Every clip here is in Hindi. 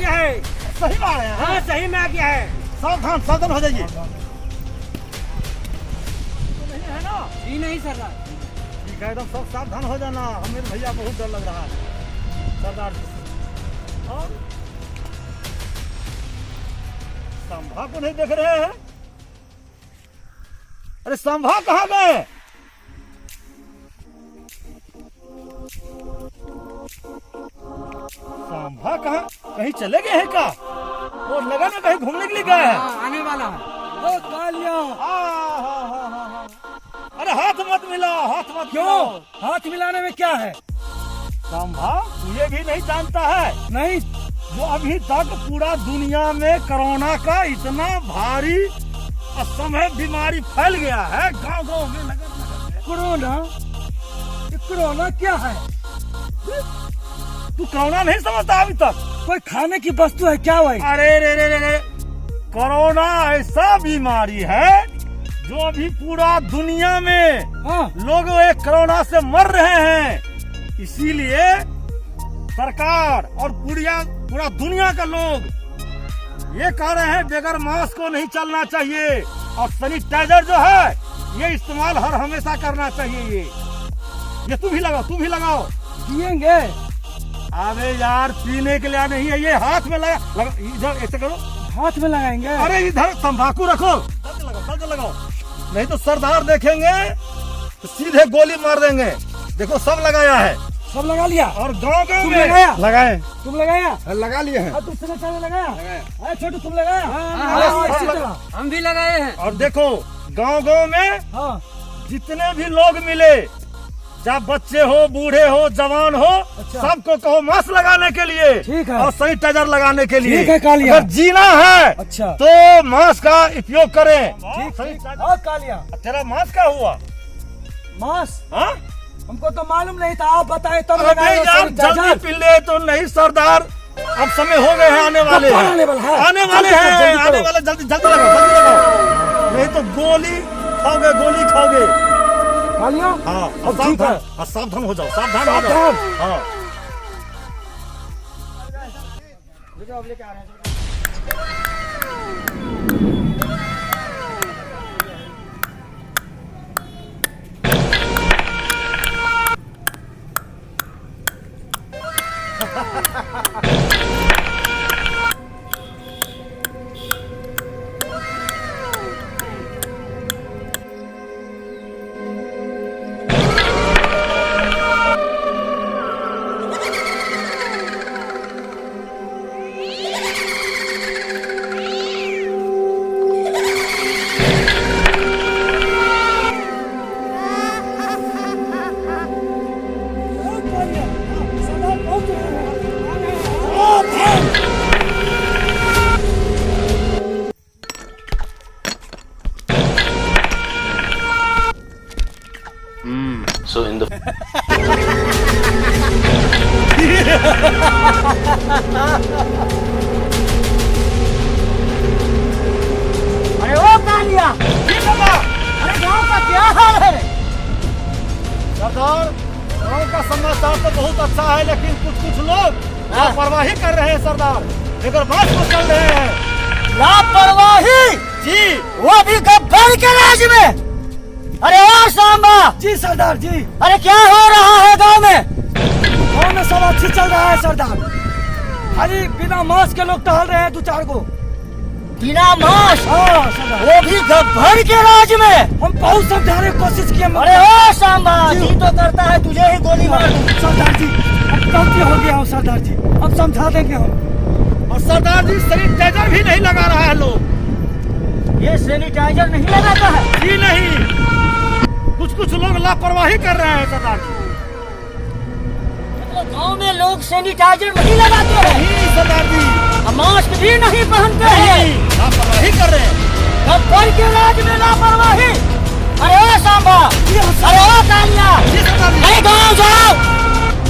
गया है। सही में आ रहे हैं? हाँ सही में आ गया है। सावधान सावधान हो जाइए। नहीं है ना? जी नहीं सरदार। ठीक है, एकदम सब सावधान हो जाना। हमें भैया बहुत डर लग रहा है सरदार जी। और संभा को नहीं देख रहे हैं? अरे संभा कहाँ गए? संभा कहाँ? कहीं चले गए हैं क्या? और लगा ना कहीं घूमने के लिए गए हैं। आने वाला है। ओ कालिया। अरे हाथ मत मिलाओ, हाथ मत क्यों? मिलाओ। हाथ मिलाने में क्या है? संभा ये भी नहीं जानता है नहीं। जो अभी तक पूरा दुनिया में कोरोना का इतना भारी असमय बीमारी फैल गया है, गांव गांव में नगर नगर में। कोरोना? ये कोरोना क्या है? तू कोरोना नहीं समझता अभी तक? कोई खाने की वस्तु है क्या भाई? अरे रे रे रे रे, कोरोना ऐसा बीमारी है जो अभी पूरा दुनिया में हाँ। लोग एक कोरोना से मर रहे हैं। इसीलिए सरकार और पूरा दुनिया का लोग ये कह रहे हैं बगैर मास्क को नहीं चलना चाहिए और सैनिटाइजर जो है ये इस्तेमाल हर हमेशा करना चाहिए। ये तू भी लगाओ। पिएंगे? अबे यार पीने के लिए नहीं है, ये हाथ में लगा इधर ऐसे करो। हाथ में लगाएंगे? अरे इधर तंबाकू रखो, जल्दी लगाओ, नहीं तो सरदार देखेंगे तो सीधे गोली मार देंगे। देखो सब लगाया है। सब लगा लिया? और गाँव गाँव तुम में लगाया? लगाए, तुम लगाया? लगा लिए हैं। तुम समाचार में लगाया? अरे छोटू तुम लगाया? हम भी लगाए हैं। और देखो गांव गांव में हाँ। जितने भी लोग मिले, चाहे बच्चे हो, बूढ़े हो, जवान हो, अच्छा। सबको कहो मास्क लगाने के लिए। ठीक है। और सैनिटाइजर लगाने के लिए। ठीक है कालिया। अगर जीना है अच्छा। तो मास्क का उपयोग करें। ठीक। हाँ कालिया। तेरा मास्क क्या हुआ? मास्क? हाँ? हमको तो मालूम नहीं था, आप बताए तब अरे लगाए। यार जल्दी पी ले तो नहीं सरदार, अब समय हो गए हैं, आने वाले हैं, आने वाला है। आने वाले जल्दी हैं, करो, आने वाले। जल्दी लगाओ, नहीं तो गोली खाओगे। कालिया? हाँ अब ठीक है। सावधान हो जाओ, सावधान हो जाओ। हाँ So in the अरे ओ कालिया, अरे गाँव का क्या हाल है? सरदार, गाँव का समाचार तो बहुत अच्छा है, लेकिन कुछ लोग लापरवाही कर रहे हैं सरदार, लेकर मास्क को चल रहे हैं। लापरवाही? जी। वो भी गब्बर के राज में? अरे ओ सांबा। जी सरदार जी। अरे क्या हो रहा है गांव में? गांव में सब अच्छी चल रहा है सरदार, खाली बिना मास्क के लोग टहल रहे हैं 2-4 को। बिना मास्क? हाँ सरदार। वो भी गब्बर के राज में? हम बहुत समझाने की कोशिश किए। अरे ओ सांबा, जी तो करता है तुझे ही गोली मार दूं। सरदार जी अब गलती हो गया हो सरदार जी, अब समझा देंगे हम। और सरदार जी सैनिटाइजर भी नहीं लगा रहा है लोग। ये सैनिटाइजर नहीं लगाता है? जी नहीं, कुछ लोग लापरवाही कर रहे हैं सरदार जी। मतलब गांव में लोग सैनिटाइजर नहीं लगाते हैं? नहीं सरदार जी। मास्क भी नहीं पहनते हैं? नहीं, लापरवाही कर रहे हैं। गब्बर के राज में लापरवाही? अरे ओ सांबा, अरे ओ कालिया, अरे गाँव जाओ,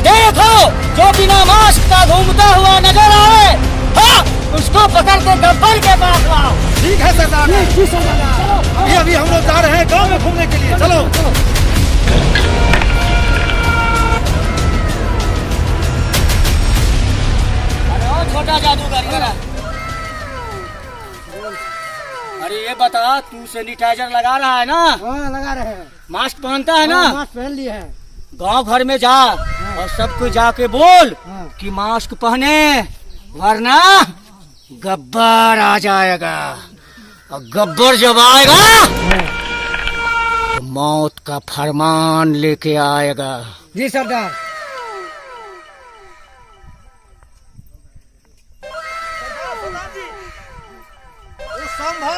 देखो जो बिना मास्क का घूमता हुआ नजर आए, हाँ उसको पकड़ के गब्बर के पास लाओ। ठीक है सरदार। अभी हम लोग जा रहे हैं गांव में घूमने के लिए, चलो। अरे ओ छोटा जादूगर, बता, तू सैनिटाइजर लगा रहा है ना? हाँ लगा रहे हैं। मास्क पहनता है ना? मास्क पहन लिए हैं। गांव घर में जा और सबको जाके बोल कि मास्क पहने, वरना गब्बर आ जाएगा। और गब्बर जब आएगा तो मौत का फरमान लेके आएगा। जी सरदार। सरदार जी, वो सांभा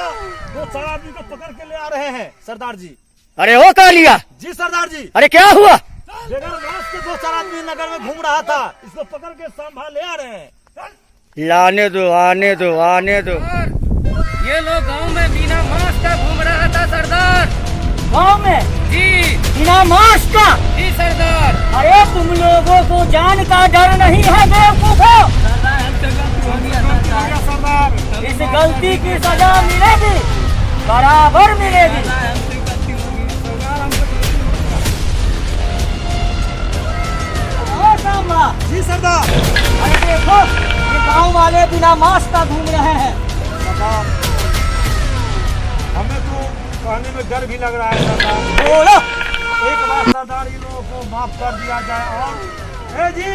2-4 आदमी को पकड़ के ले आ रहे हैं सरदार जी। अरे वो कह लिया? जी सरदार जी। अरे क्या हुआ? बगैर मास्क के 2-4 आदमी नगर में घूम रहा था, इसको पकड़ के सांभा ले आ रहे हैं। लाने दो, आने दो, आने दो। ये लोग गांव में बिना मास्क का घूम रहा था सरदार। गाँव में जी बिना मास्क का? जी सरदार। अरे तुम लोगों को जान का डर नहीं है बेवकूफों? सरदार इस गलती की सजा मिलेगी, बराबर मिलेगी। जी सरदार। अरे देखो, ये गांव वाले बिना मास्क का घूम रहे हैं। सरदार हमें तो कहने में डर भी लग रहा है सरदार। बोलो। एक बार सरदार इन लोगों को माफ कर दिया जाए। और ए जी,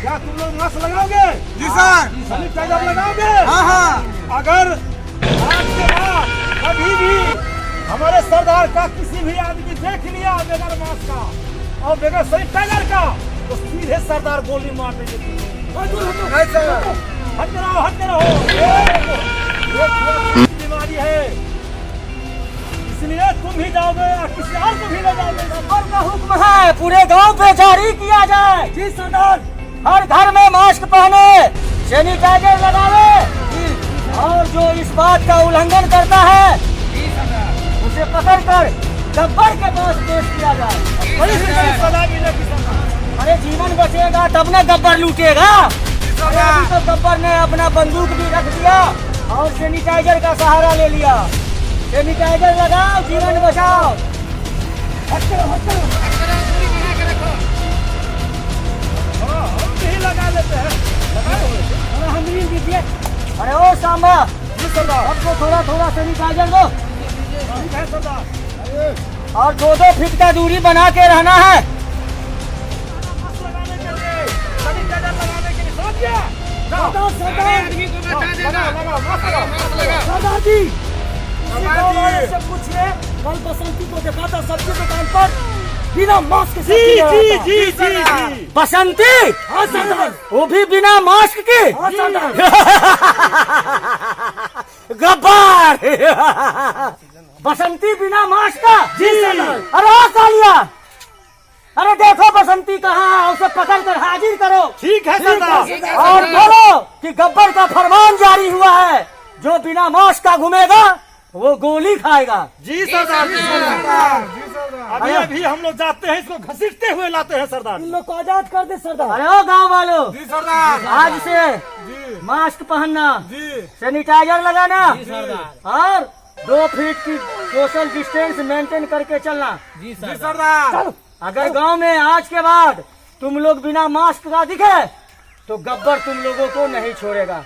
क्या तुम लोग मास्क लगाओगे? जी सर। सैनिटाइजर लगाओगे? हाँ हाँ। अगर आज के बाद कभी भी हमारे सरदार का किसी भी आदमी देख लिया बगैर मास्क का और बगैर सैनिटाइजर का, तो सीधे सरदार गोली मार देंगे। हटते रहो, हटते रहो। ये बीमारी है, इसलिए तुम भी जाओगे और किसी और को भी ले जाओगे। सरकार का हुक्म है पूरे गांव पे जारी किया जाए। जी सरदार। हर घर में मास्क पहने, सैनिटाइजर लगावे, और जो इस बात का उल्लंघन करता है उसे पकड़कर गब्बर के पास पेश किया जाए। बड़ी से बड़ी सजा मिलेगी सरदार। अरे जीवन बचेगा तब न गब्बर लूटेगा। अरे अभी तो गब्बर ने अपना बंदूक भी रख दिया और सैनिटाइजर का सहारा ले लिया। सैनिटाइजर लगाओ, जीवन बचाओ। हटते रहो, हटते रहो। हाँ, हम भी लगा लेते हैं। लगा दो। अरे हम भी दीजिए। अरे ओ सांबा, जी सरदार। सबको थोड़ा थोड़ा सैनिटाइजर दो ठीक है सरदार। और 2-2 फीट का दूरी बना के रहना है। मास्क लगाने के लिए, सैनिटाइजर लगाने के लिए समझ गया? जाओ। आदमी को बता देगा। लगाओ, मास्क लगाओ। सरदार जी, सरदार जी। से पूछिए, कल बसंती को देखा था सब्जी दुकान पर बिना मास्क के जी सब्जी ले जी रहा था। जी जी। बसंती? हाँ सरदार। वो भी बिना मास्क के? हाँ सरदार। गब्बर। बसंती बिना मास्क का? जी सरदार। अरे ओ कालिया, अरे देखो बसंती कहाँ है, उसे पकड़ कर हाजिर करो। ठीक है सरदार। और बोलो कि गब्बर का फरमान जारी हुआ है, जो बिना मास्क का घूमेगा वो गोली खाएगा। जी सरदार। जी सरदार। अभी अभी हम लोग जाते हैं, इसको घसीटते हुए लाते हैं सरदार। इन लोग को आजाद कर दे सरदार। अरे ओ गाँव वालों, जी सरदार। आज से जी मास्क पहनना, जी सैनिटाइजर लगाना, सरदार। और 2 फीट की सोशल डिस्टेंस मेंटेन करके चलना। जी जी सरदार। अगर गांव में आज के बाद तुम लोग बिना मास्क का दिखे तो गब्बर तुम लोगों को नहीं छोड़ेगा।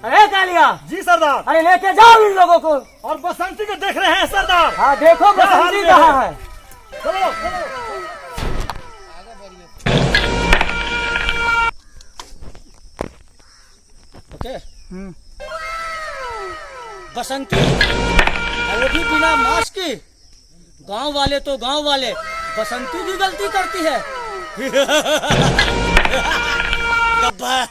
अरे कालिया, जी सरदार। अरे लेके जाओ इन लोगों को। और बसंती को देख रहे हैं सरदार। हाँ देखो क्या हाल बसंती में कहाँ है। चलो चलो। ओके। बसंती, और वो भी बिना मास्क की। गांव वाले तो गांव वाले, बसंती भी गलती करती है। गब्बर।